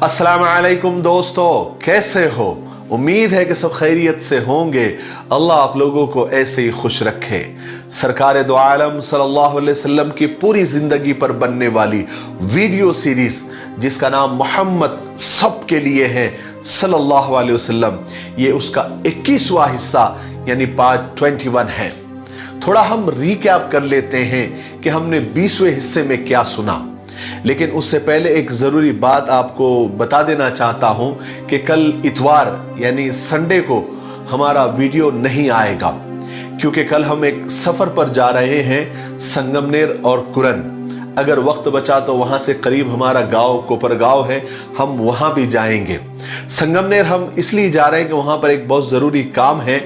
अस्सलाम वालेकुम दोस्तों, कैसे हो? उम्मीद है कि सब खैरियत से होंगे। अल्लाह आप लोगों को ऐसे ही खुश रखे। सरकार दो आलम सल्लल्लाहु अलैहि वसल्लम की पूरी जिंदगी पर बनने वाली वीडियो सीरीज जिसका नाम मोहम्मद सब के लिए है सल्लल्लाहु अलैहि वसल्लम, ये उसका 21वां हिस्सा यानी पार्ट 21 है। थोड़ा हम रिकैप कर लेते हैं कि हमने 20वें हिस्से में क्या सुना, लेकिन उससे पहले एक ज़रूरी बात आपको बता देना चाहता हूं कि कल इतवार यानी संडे को हमारा वीडियो नहीं आएगा, क्योंकि कल हम एक सफ़र पर जा रहे हैं संगमनेर और कुरन। अगर वक्त बचा तो वहाँ से करीब हमारा गांव कोपरगांव है, हम वहाँ भी जाएंगे। संगमनेर हम इसलिए जा रहे हैं कि वहाँ पर एक बहुत ज़रूरी काम है,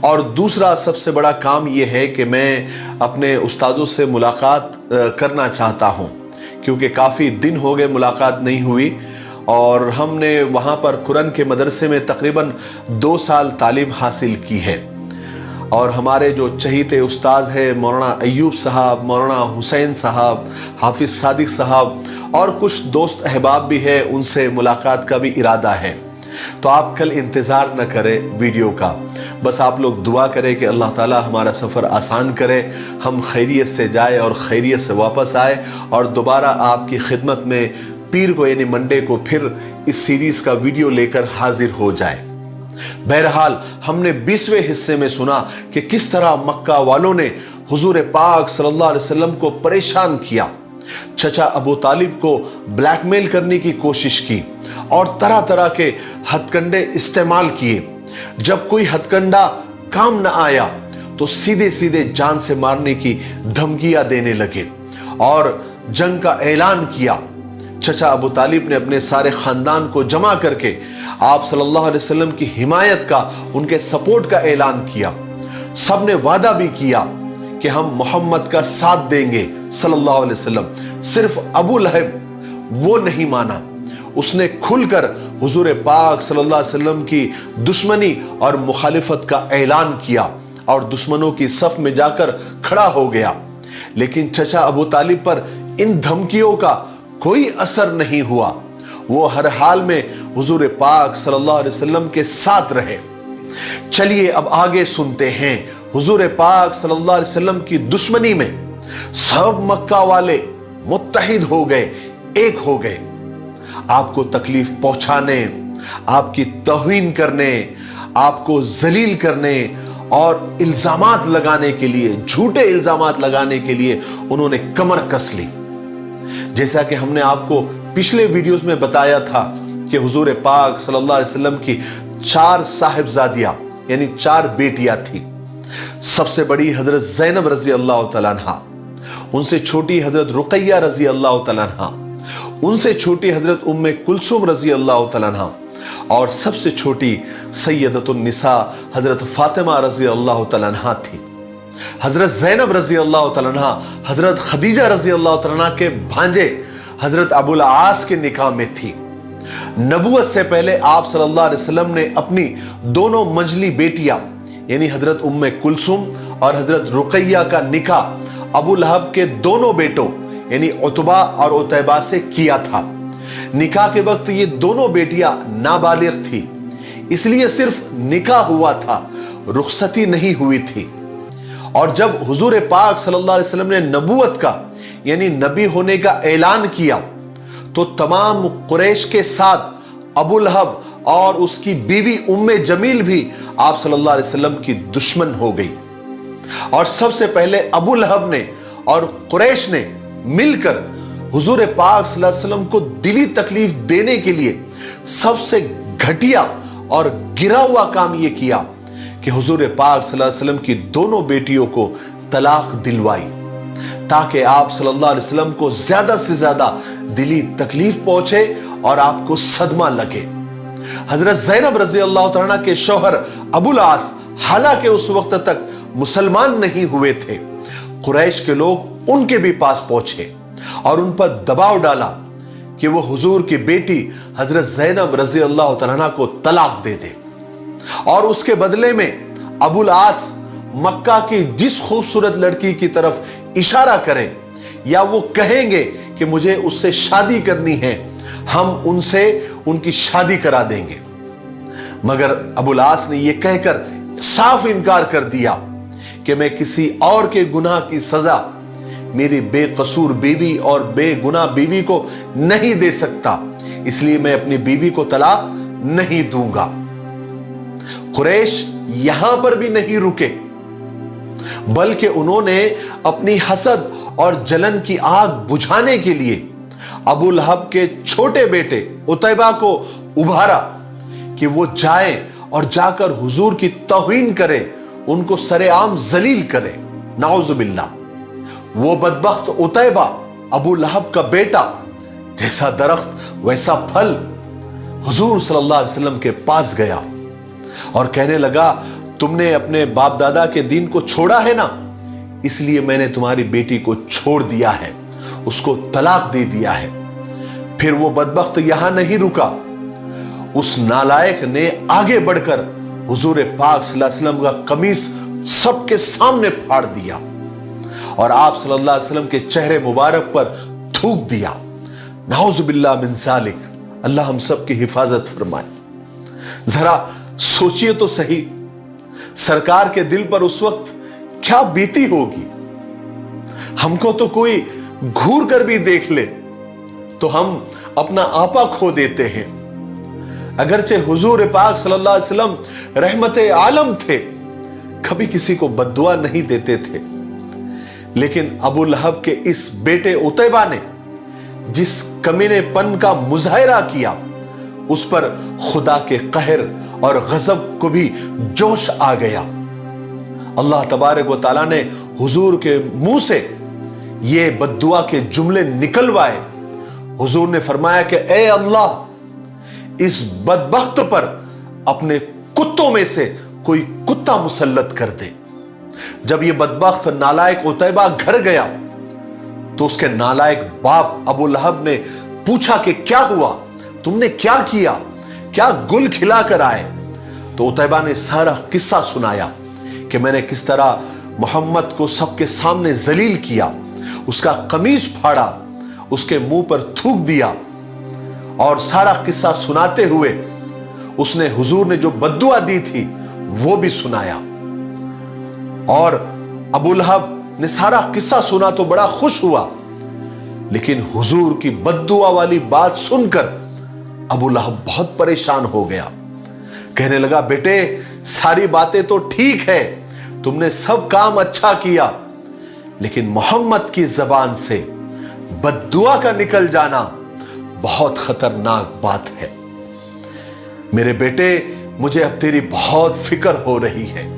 और दूसरा सबसे बड़ा काम ये है कि मैं अपने उस्तादों से मुलाकात करना चाहता हूँ, क्योंकि काफ़ी दिन हो गए मुलाकात नहीं हुई। और हमने वहाँ पर कुरान के मदरसे में तकरीबन 2 साल तालीम हासिल की है, और हमारे जो चहीते उस्ताद हैं मौलाना अय्यूब साहब, मौलाना हुसैन साहब, हाफिज़ सादिक साहब और कुछ दोस्त अहबाब भी हैं, उनसे मुलाकात का भी इरादा है। तो आप कल इंतज़ार न करें वीडियो का, बस आप लोग दुआ करें कि अल्लाह ताला हमारा सफ़र आसान करे, हम खैरियत से जाए और खैरियत से वापस आए, और दोबारा आपकी खिदमत में पीर को यानी मंडे को फिर इस सीरीज़ का वीडियो लेकर हाजिर हो जाए। बहरहाल हमने 20वें हिस्से में सुना कि किस तरह मक्का वालों ने हुजूर पाक सल्लल्लाहु अलैहि वसल्लम को परेशान किया, चचा अबू तालिब को ब्लैकमेल करने की कोशिश की और तरह तरह के हथकंडे इस्तेमाल किए। जब कोई हथकंडा काम न आया तो सीधे सीधे जान से मारने की धमकियां देने लगे और जंग का ऐलान किया। चचा अबू तालिब ने अपने सारे खानदान को जमा करके आप सल्लल्लाहु अलैहि वसल्लम की हिमायत का, उनके सपोर्ट का ऐलान किया। सब ने वादा भी किया कि हम मोहम्मद का साथ देंगे सल्लल्लाहु अलैहि वसल्लम। सिर्फ अबू लहब वो नहीं माना, उसने खुलकर हुजूर पाक सल्लल्लाहु अलैहि वसल्लम की दुश्मनी और मुखालिफत का ऐलान किया और दुश्मनों की सफ में जाकर खड़ा हो गया। लेकिन चचा अबू तालिब पर इन धमकियों का कोई असर नहीं हुआ, वो हर हाल में हुजूर पाक सल्लल्लाहु अलैहि वसल्लम के साथ रहे। चलिए अब आगे सुनते हैं। हुजूर पाक सल्लल्लाहु अलैहि वसल्लम की दुश्मनी में सब मक्का वाले मुत्तहिद हो गए, एक हो गए, आपको तकलीफ पहुंचाने, आपकी तौहीन करने, आपको जलील करने और इल्जामात लगाने के लिए, झूठे इल्जामात लगाने के लिए उन्होंने कमर कस ली। जैसा कि हमने आपको पिछले वीडियोस में बताया था कि हुजूर पाक सल्लल्लाहु अलैहि वसल्लम की 4 साहिबजादियां यानी 4 बेटियां थी। सबसे बड़ी हजरत ज़ैनब रजी अल्लाह तआला अन्हा, उनसे छोटी हजरत रुकैया रजी अल्लाह तआला अन्हा, उनसे छोटी हजरत उम्मे कुलसुम रजी अल्लाह तआला अन्हा, और सबसे छोटी सैयदतुन निसा हजरत फातिमा रजी अल्लाह तआला अन्हा थी। हजरत ज़ैनब रजी अल्लाह तआला अन्हा हजरत खदीजा रजी अल्लाह तआला अन्हा के भांजे हजरत अबुल आस के निकाह में थी। नबूवत से पहले आप सल्लल्लाहु अलैहि वसल्लम ने अपनी दोनों मंजली बेटियां यानी हजरत उम्मे कुलसुम और हजरत रुकैया का निकाह अबू लहब के दोनों बेटों यानी उतबा और उतैबा से किया था। निकाह के वक्त ये दोनों बेटियां नाबालिग थी, इसलिए सिर्फ निकाह हुआ था, रुखसती नहीं हुई थी। और जब हुजूर पाक सल्लल्लाहु अलैहि वसल्लम ने नबूवत का यानी नबी होने का ऐलान किया तो तमाम कुरैश के साथ अबू लहब और उसकी बीवी उम्मे जमील भी आप सल्लल्लाहु अलैहि वसल्लम की दुश्मन हो गई। और सबसे पहले अबू लहब ने और कुरैश ने मिलकर हुजूर पाक सल्लल्लाहु अलैहि वसल्लम को दिली तकलीफ देने के लिए सबसे घटिया और गिरा हुआ काम यह किया कि हुजूर पाक सल्लल्लाहु अलैहि वसल्लम की दोनों बेटियों को तलाक दिलवाई, ताकि आप सल्लल्लाहु अलैहि वसल्लम को ज्यादा से ज्यादा दिली तकलीफ पहुंचे और आपको सदमा लगे। हजरत ज़ैनब रजी अल्लाह तआला के शौहर अबुल आस हालांकि उस वक्त तक मुसलमान नहीं हुए थे, कुरैश के लोग उनके भी पास पहुंचे और उन पर दबाव डाला कि वो हुजूर की बेटी हजरत ज़ैनब रजी अल्लाह तआला को तलाक दे दे, और उसके बदले में अबुल आस मक्का की जिस खूबसूरत लड़की की तरफ इशारा करें या वो कहेंगे कि मुझे उससे शादी करनी है, हम उनसे उनकी शादी करा देंगे। मगर अबुल आस ने यह कहकर साफ इनकार कर दिया कि मैं किसी और के गुनाह की सजा मेरी बेकसूर बीवी और बेगुनाह बीवी को नहीं दे सकता, इसलिए मैं अपनी बीवी को तलाक नहीं दूंगा। कुरैश यहां पर भी नहीं रुके, बल्कि उन्होंने अपनी हसद और जलन की आग बुझाने के लिए अबू लहब के छोटे बेटे उतैबा को उभारा कि वो जाए और जाकर हुजूर की तौहीन करे, उनको सरेआम जलील करे। नाउजुबिल्लाह। वो बदबख्त उतैबा, अबू लहब का बेटा, जैसा दरख्त वैसा फल, हुजूर सल्लल्लाहु अलैहि वसल्लम के पास गया और कहने लगा, तुमने अपने बाप दादा के दीन को छोड़ा है ना, इसलिए मैंने तुम्हारी बेटी को छोड़ दिया है, उसको तलाक दे दिया है। फिर वो बदबख्त यहां नहीं रुका, उस नालायक ने आगे बढ़कर हुजूर पाक सल्लल्लाहु अलैहि वसल्लम का कमीज सबके सामने फाड़ दिया और आप सल्लल्लाहु अलैहि वसल्लम के चेहरे मुबारक पर थूक दिया। नाउजुबिल्लाह मिन ज़ालिक। अल्लाह हम सब की हिफाजत फरमाए। जरा सोचिए तो सही, सरकार के दिल पर उस वक्त क्या बीती होगी। हमको तो कोई घूर कर भी देख ले तो हम अपना आपा खो देते हैं। अगरचे हुजूर पाक सल्लल्लाहु अलैहि वसल्लम रहमते आलम थे, कभी किसी को बद्दुआ नहीं देते थे, लेकिन अबू लहब के इस बेटे उतैबा ने जिस कमीनेपन का मुजाहिरा किया, उस पर खुदा के कहर और गजब को भी जोश आ गया। अल्लाह तबारक व तआला ने हुजूर के मुंह से ये बद्दुआ के जुमले निकलवाए। हुजूर ने फरमाया कि ए अल्लाह, इस बदबख्त पर अपने कुत्तों में से कोई कुत्ता मुसल्लत कर दे। जब ये बदबख्त नालायक उतैबा घर गया तो उसके नालायक बाप अबू लहब ने पूछा कि क्या हुआ, तुमने क्या किया, क्या गुल खिला कर आए। तो उतैबा ने सारा किस्सा सुनाया कि मैंने किस तरह मोहम्मद को सबके सामने जलील किया, उसका कमीज फाड़ा, उसके मुंह पर थूक दिया। और सारा किस्सा सुनाते हुए उसने हुजूर ने जो बद्दुआ दी थी वो भी सुनाया। और अबू लहब ने सारा किस्सा सुना तो बड़ा खुश हुआ, लेकिन हुजूर की बद्दुआ वाली बात सुनकर अबू लहब बहुत परेशान हो गया। कहने लगा, बेटे सारी बातें तो ठीक है, तुमने सब काम अच्छा किया, लेकिन मोहम्मद की जबान से बद्दुआ का निकल जाना बहुत खतरनाक बात है। मेरे बेटे, मुझे अब तेरी बहुत फिक्र हो रही है।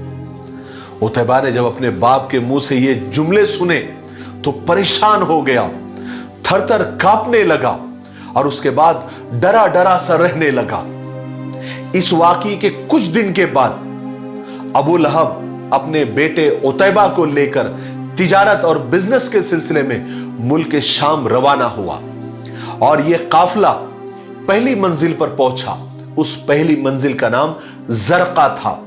उतैबा ने जब अपने बाप के मुंह से ये जुमले सुने तो परेशान हो गया, थर थर कांपने लगा और उसके बाद डरा डरा सा रहने लगा। इस वाकये के कुछ दिन के बाद अबू लहब अपने बेटे उतैबा को लेकर तिजारत और बिजनेस के सिलसिले में मुल्क शाम रवाना हुआ और यह काफिला पहली मंजिल पर पहुंचा। उस पहली मंजिल का नाम जरका था।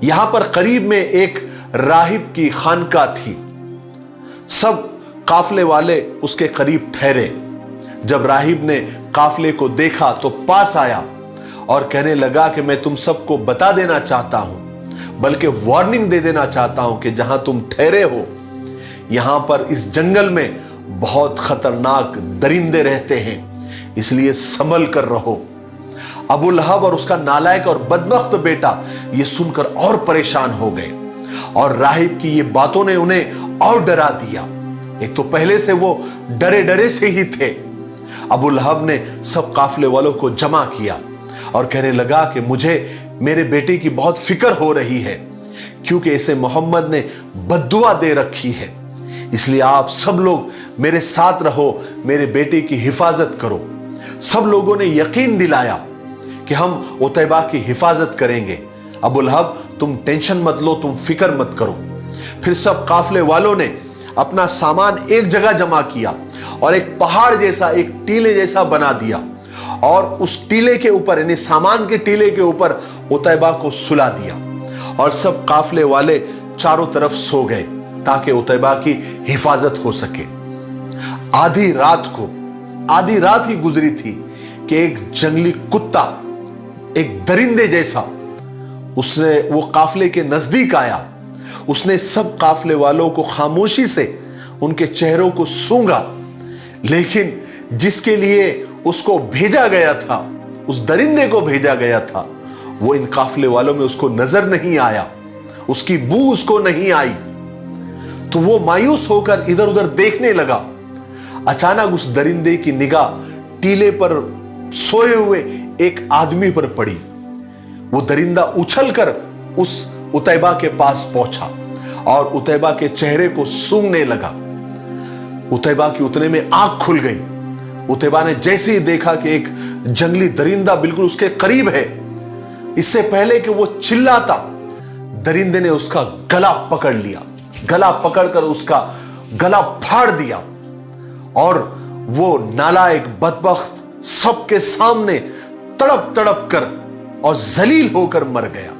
यहां पर करीब में एक राहिब की खानका थी। सब काफिले वाले उसके करीब ठहरे। जब राहिब ने काफिले को देखा तो पास आया और कहने लगा कि मैं तुम सबको बता देना चाहता हूं, बल्कि वार्निंग दे देना चाहता हूं कि जहां तुम ठहरे हो, यहां पर इस जंगल में बहुत खतरनाक दरिंदे रहते हैं, इसलिए संभल कर रहो। अबू लहब और उसका नालायक और बदबख्त बेटा ये सुनकर और परेशान हो गए और राहिब की ये बातों ने उन्हें और डरा दिया। एक तो पहले से वो डरे डरे से ही थे। अबू लहब ने सब काफिले वालों को जमा किया और कहने लगा कि मुझे मेरे बेटे की बहुत फिक्र हो रही है, क्योंकि इसे मोहम्मद ने बद्दुआ दे रखी है, इसलिए आप सब लोग मेरे साथ रहो, मेरे बेटे की हिफाजत करो। सब लोगों ने यकीन दिलाया कि हम उतैबा की हिफाजत करेंगे। अबू लहब, तुम टेंशन मत लो, तुम फिक्र मत करो। फिर सब काफिले वालों ने अपना सामान एक जगह जमा किया और एक पहाड़ जैसा, एक टीले जैसा बना दिया और उस टीले के ऊपर, यानी सामान के टीले के ऊपर उतैबा को सुला दिया और सब काफिले वाले चारों तरफ सो गए ताकि उतैबा की हिफाजत हो सके। आधी रात ही गुजरी थी कि एक जंगली कुत्ता, एक दरिंदे जैसा वो काफले के नजदीक आया। उसने सब काफले वालों को खामोशी से उनके चेहरों को सूंघा, लेकिन जिसके लिए उसको भेजा गया था, उस दरिंदे को भेजा गया था, वो इन काफले वालों में उसको नजर नहीं आया, उसकी बू उसको नहीं आई। तो वो मायूस होकर इधर उधर देखने लगा। अचानक उस दरिंदे की निगाह टीले पर सोए हुए एक आदमी पर पड़ी। वो दरिंदा उछलकर उस उतैबा के पास पहुंचा और उतैबा के चेहरे को सूंघने लगा। उतैबा की उतने में आंख खुल गई। उतैबा ने जैसे ही देखा कि एक जंगली दरिंदा बिल्कुल उसके करीब है, इससे पहले कि वो चिल्लाता, दरिंदे ने उसका गला पकड़ लिया। गला पकड़कर उसका गला फाड़ दिया और वो नालायक बदबख्त सबके सामने तड़प तड़प कर और जलील होकर मर गया।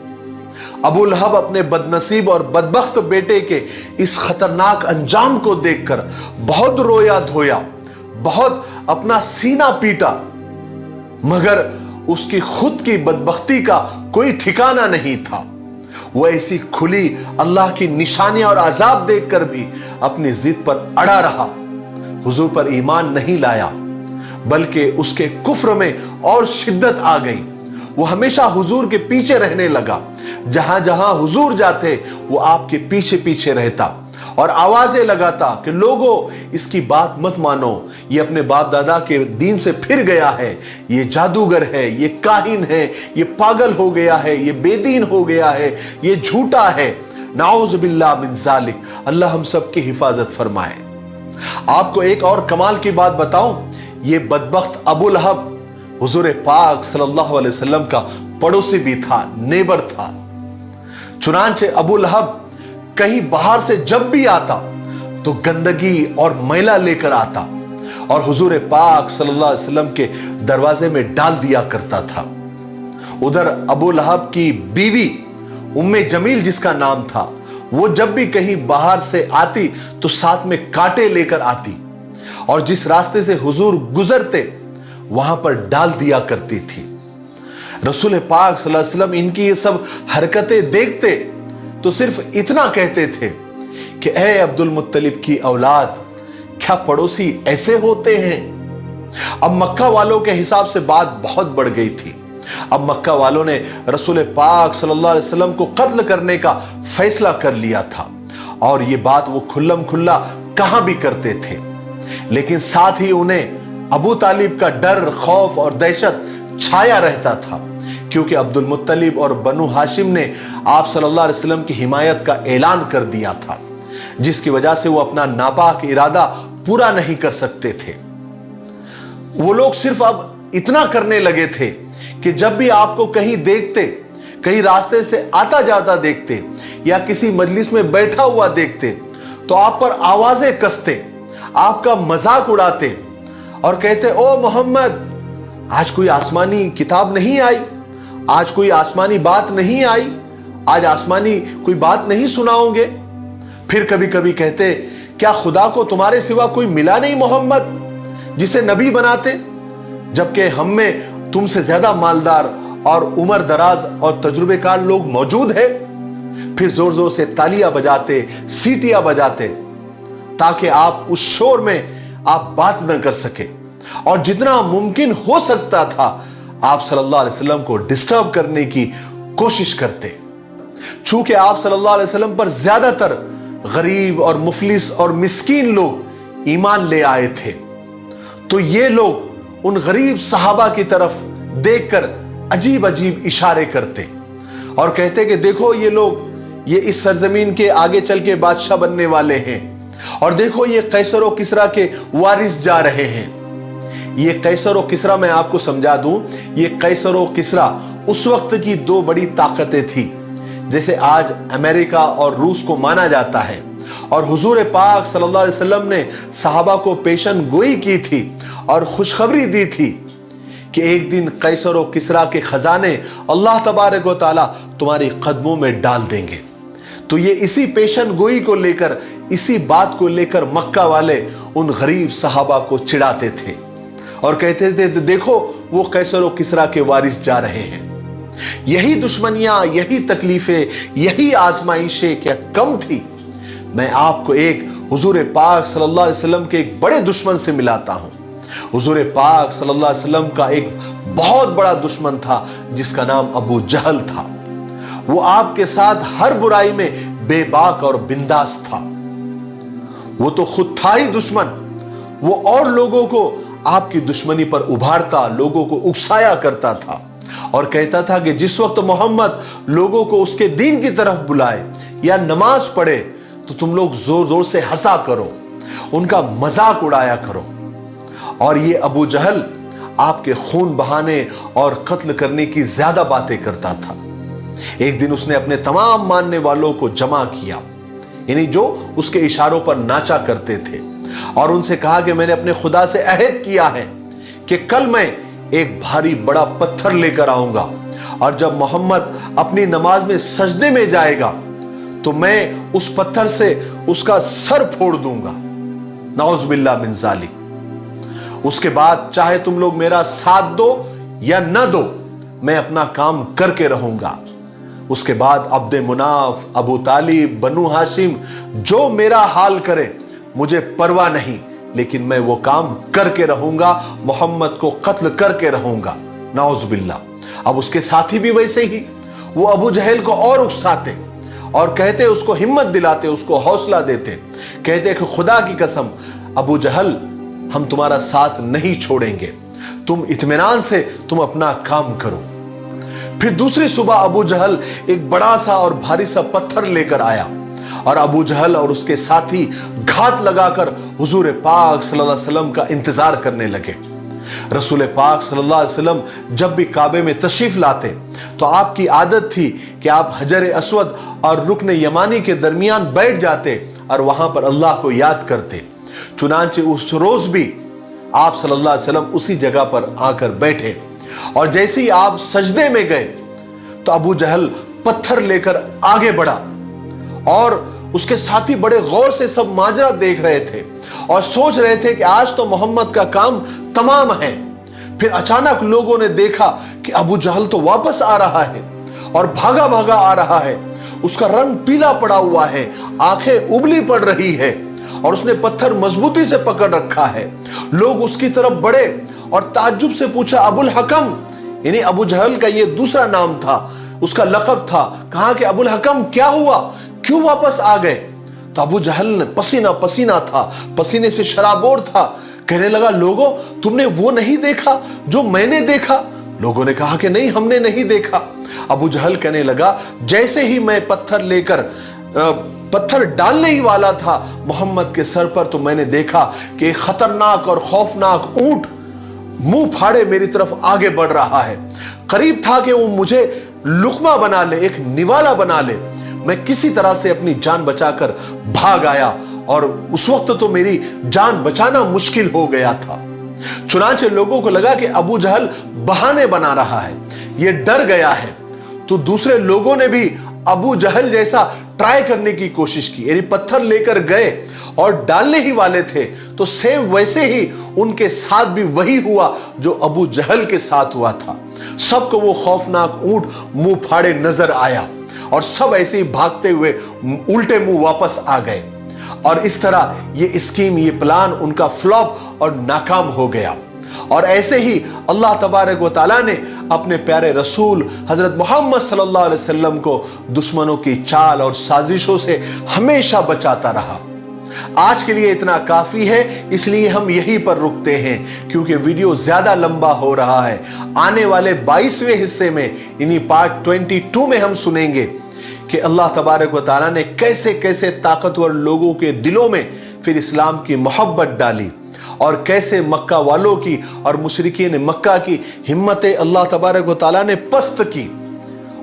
अबू लहब अपने बदनसीब और बदबख्त बेटे के इस खतरनाक अंजाम को देखकर बहुत रोया धोया, बहुत अपना सीना पीटा, मगर उसकी खुद की बदबख्ती का कोई ठिकाना नहीं था। वो ऐसी खुली अल्लाह की निशानियां और अजाब देखकर भी अपनी जिद पर अड़ा रहा, हुजूर पर ईमान नहीं लाया, बल्कि उसके कुफ्र में और शिद्दत आ गई। वो हमेशा हुजूर के पीछे रहने लगा। जहां जहां हुजूर जाते वो आपके पीछे पीछे रहता और आवाजें लगाता कि लोगों इसकी बात मत मानो, ये अपने बाप दादा के दीन से फिर गया है, ये जादूगर है, ये काहिन है, ये पागल हो गया है, ये बेदीन हो गया है, ये झूठा है। नाउज़ बिल्लाह मिन ज़ालिक। अल्लाह हम सब की हिफाजत फरमाए। आपको एक और कमाल की बात बताऊं, ये बदबख्त अबू लहब हुजूर पाक सल्लल्लाहु अलैहि वसल्लम का पड़ोसी भी था, नेबर था। चुनांचे अबू लहब कहीं बाहर से जब भी आता तो गंदगी और मैला लेकर आता और हुजूर पाक सल्लल्लाहु अलैहि वसल्लम के दरवाजे में डाल दिया करता था। उधर अबू लहब की बीवी उम्मे जमील जिसका नाम था, वो जब भी कहीं बाहर से आती तो साथ में कांटे लेकर आती और जिस रास्ते से हुजूर गुजरते वहां पर डाल दिया करती थी। रसूल पाक सल्लल्लाहु अलैहि वसल्लम इनकी ये सब हरकतें देखते तो सिर्फ इतना कहते थे कि ए अब्दुल मुत्तलिब की औलाद, क्या पड़ोसी ऐसे होते हैं? अब मक्का वालों के हिसाब से बात बहुत बढ़ गई थी। अब मक्का वालों ने रसूल पाक सल्लल्लाहु अलैहि वसल्लम को कत्ल करने का फैसला कर लिया था और ये बात वो खुल्लम खुल्ला कहा भी करते थे, लेकिन साथ ही उन्हें अबू तालिब का डर, खौफ और दहशत छाया रहता था, क्योंकि अब्दुल मुत्तलिब और बनु हाशिम ने आप सल्लल्लाहु अलैहि वसल्लम की हिमायत का ऐलान कर दिया था, जिसकी वजह से वो अपना नापाक इरादा पूरा नहीं कर सकते थे। वो लोग सिर्फ अब इतना करने लगे थे कि जब भी आपको कहीं देखते, कहीं रास्ते से आता जाता देखते या किसी मजलिस में बैठा हुआ देखते तो आप पर आवाजें कसते, आपका मजाक उड़ाते और कहते, ओ मोहम्मद, आज कोई आसमानी किताब नहीं आई, आज कोई आसमानी बात नहीं आई, आज आसमानी कोई बात नहीं सुनाओगे। फिर कभी कभी कहते, क्या खुदा को तुम्हारे सिवा कोई मिला नहीं मोहम्मद जिसे नबी बनाते, जबकि हम में तुमसे ज्यादा मालदार और उम्र दराज और तजुर्बेकार लोग मौजूद है। फिर जोर जोर से तालियां बजाते, सीटियां बजाते, ताकि आप उस शोर में आप बात न कर सके और जितना मुमकिन हो सकता था आप सल्लल्लाहु अलैहि वसल्लम को डिस्टर्ब करने की कोशिश करते। चूंकि आप सल्लल्लाहु अलैहि वसल्लम पर ज्यादातर गरीब और मुफलिस और मिस्कीन लोग ईमान ले आए थे, तो ये लोग उन गरीब सहाबा की तरफ देखकर अजीब अजीब इशारे करते और कहते कि देखो ये लोग, ये इस सरजमीन के आगे चल के बादशाह बनने वाले हैं और देखो ये कैसर और किसरा के वारिस जा रहे हैं। ये कैसर और किसरा, मैं आपको समझा दूं, ये कैसर और किसरा उस वक्त की दो बड़ी ताकतें थी, जैसे आज अमेरिका और रूस को माना जाता है। और हुजूर पाक सल्लल्लाहु अलैहि वसल्लम ने सहाबा को पेशन गोई की थी और खुशखबरी दी थी कि एक दिन कैसर और किसरा के खजाने अल्लाह तबारक व तआला तुम्हारे कदमों में डाल देंगे। तो ये इसी पेशन गोई को लेकर, इसी बात को लेकर मक्का वाले उन गरीब सहाबा को चिढ़ाते थे और कहते थे देखो वो कैसर और किसरा के वारिस जा रहे हैं। यही दुश्मनियां, यही तकलीफें, यही आजमाइशें क्या कम थी? मैं आपको एक हुजूर पाक सल्लल्लाहु अलैहि वसल्लम के एक बड़े दुश्मन से मिलाता हूं। हुजूर पाक सल्लल्लाहु अलैहि वसल्लम का एक बहुत बड़ा दुश्मन था जिसका नाम अबू जहल था। वो आपके साथ हर बुराई में बेबाक और बिंदास था। वो तो खुद था ही दुश्मन। वो और लोगों को आपकी दुश्मनी पर उभारता, लोगों को उकसाया करता था और कहता था कि जिस वक्त मोहम्मद लोगों को उसके दीन की तरफ बुलाए या नमाज पढ़े तो तुम लोग जोर जोर से हंसा करो, उनका मजाक उड़ाया करो। और ये अबू जहल आपके खून बहाने और कत्ल करने की ज्यादा बातें करता था। एक दिन उसने अपने तमाम मानने वालों को जमा किया, यानी जो उसके इशारों पर नाचा करते थे, और उनसे कहा कि मैंने अपने खुदा से अहद किया है कि कल मैं एक भारी बड़ा पत्थर लेकर आऊंगा और जब मोहम्मद अपनी नमाज में सजदे में जाएगा तो मैं उस पत्थर से उसका सर फोड़ दूंगा। नाउज़ बिल्लाह मिन ज़ालिक। उसके बाद चाहे तुम लोग मेरा साथ दो या न दो, मैं अपना काम करके रहूंगा। उसके बाद अब्दे मुनाफ, अबू तालिब, बनु हाशिम जो मेरा हाल करे मुझे परवाह नहीं, लेकिन मैं वो काम करके रहूंगा, मोहम्मद को कत्ल करके रहूंगा। नाउज़ बिल्लाह। अब उसके साथी भी वैसे ही, वो अबू जहल को और उकसाते और कहते, उसको हिम्मत दिलाते, उसको हौसला देते, कहते कि खुदा की कसम अबू जहल हम तुम्हारा साथ नहीं छोड़ेंगे, तुम इत्मीनान से तुम अपना काम करो। फिर दूसरी सुबह अबू जहल एक बड़ा सा और भारी सा पत्थर लेकर आया और अबू जहल और उसके साथी घात लगाकर हुजूर पाक सल्लल्लाहु अलैहि वसल्लम का इंतजार करने लगे। रसूल पाक सल्लल्लाहु अलैहि वसल्लम जब भी काबे में तशरीफ लाते तो आपकी आदत थी कि आप हजर अस्वद और रुकन यमानी के दरमियान बैठ जाते और वहां पर अल्लाह को याद करते। चुनांचे उस रोज भी आप सल्लल्लाहु अलैहि वसल्लम उसी जगह पर आकर बैठे और जैसे ही आप सजदे में गए तो अबू जहल पत्थर लेकर आगे बढ़ा और उसके साथी बड़े गौर से सब माजरा देख रहे थे और सोच रहे थे कि आज तो मोहम्मद का काम तमाम है। फिर अचानक लोगों ने देखा कि अबू जहल तो वापस आ रहा है और भागा भागा आ रहा है। उसका रंग पीला पड़ा हुआ है, आंखें उबली पड़ रही है और उसने पत्थर मजबूती से पकड़ रखा है। लोग उसकी तरफ बढ़े और ताज्जुब से पूछा, अबुल हकम, यानी अबू जहल का ये दूसरा नाम था, उसका लक़ब था। कहा कि अबुल हकम क्या हुआ, क्यों वापस आ गए? तो अबू जहल ने पसीना पसीना था, पसीने से शराबोर था, कहने लगा, लोगों तुमने वो नहीं देखा जो मैंने देखा? लोगों ने कहा कि नहीं, हमने नहीं देखा। अबू जहल कहने लगा, जैसे ही मैं पत्थर डालने ही वाला था मोहम्मद के सर पर तो मैंने देखा कि एक खतरनाक और खौफनाक ऊंट मुंह फाड़े मेरी तरफ आगे बढ़ रहा है। करीब था कि वो मुझे लुकमा बना ले, एक निवाला बना ले। मैं किसी तरह से अपनी जान बचाकर भाग आया और उस वक्त तो मेरी जान बचाना मुश्किल हो गया था। चुनांचे लोगों को लगा कि अबू जहल बहाने बना रहा है, ये डर गया है। तो दूसरे लोगों ने भी अबू जहल जैसा ट्राई करने की कोशिश की, यानी पत्थर लेकर गए और डालने ही वाले थे तो सेम वैसे ही उनके साथ भी वही हुआ जो अबू जहल के साथ हुआ था। सबको वो खौफनाक ऊंट मुंह फाड़े नजर आया और सब ऐसे ही भागते हुए उल्टे मुंह वापस आ गए और इस तरह ये स्कीम, ये प्लान उनका फ्लॉप और नाकाम हो गया। और ऐसे ही अल्लाह तबारक व तआला ने अपने प्यारे रसूल हजरत मोहम्मद सल्लल्लाहु अलैहि वसल्लम को दुश्मनों की चाल और साजिशों से हमेशा बचाता रहा। आज के लिए इतना काफी है, इसलिए हम यहीं पर रुकते हैं क्योंकि वीडियो ज्यादा लंबा हो रहा है। आने वाले 22वें हिस्से में यानी पार्ट 22 में हम सुनेंगे कि अल्लाह तबारक व तआला ने कैसे कैसे ताकतवर लोगों के दिलों में फिर इस्लाम की मोहब्बत डाली और कैसे मक्का वालों की और मुशरिकीन मक्का की हिम्मतें अल्लाह तबारक व तआला ने पस्त की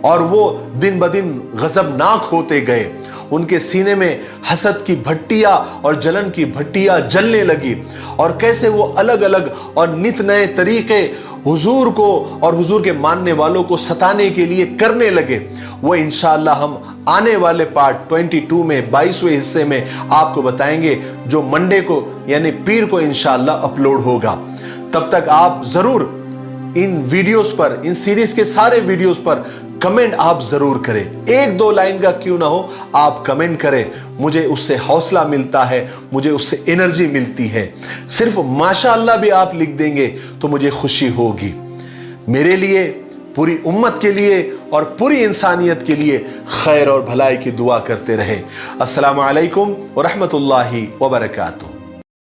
और वो दिन ब दिन गजबनाक होते गए। उनके सीने में हसद की भट्टियां और जलन की भट्टियां जलने लगी और कैसे वो अलग अलग और नित नए तरीके हुजूर को और हुजूर के मानने वालों को सताने के लिए करने लगे। वो इंशाअल्लाह हम आने वाले पार्ट 22 में 22वें हिस्से में आपको बताएंगे, जो मंडे को यानी पीर को इंशाअल्लाह अपलोड होगा। तब तक आप जरूर इन वीडियोस पर, इन सीरीज के सारे वीडियोस पर कमेंट आप जरूर करें। एक दो लाइन का क्यों ना हो, आप कमेंट करें, मुझे उससे हौसला मिलता है, मुझे उससे एनर्जी मिलती है। सिर्फ माशाअल्लाह भी आप लिख देंगे तो मुझे खुशी होगी। मेरे लिए, पूरी उम्मत के लिए और पूरी इंसानियत के लिए खैर और भलाई की दुआ करते रहे। अस्सलामु अलैकुम व रहमतुल्लाहि व बरकातुहू।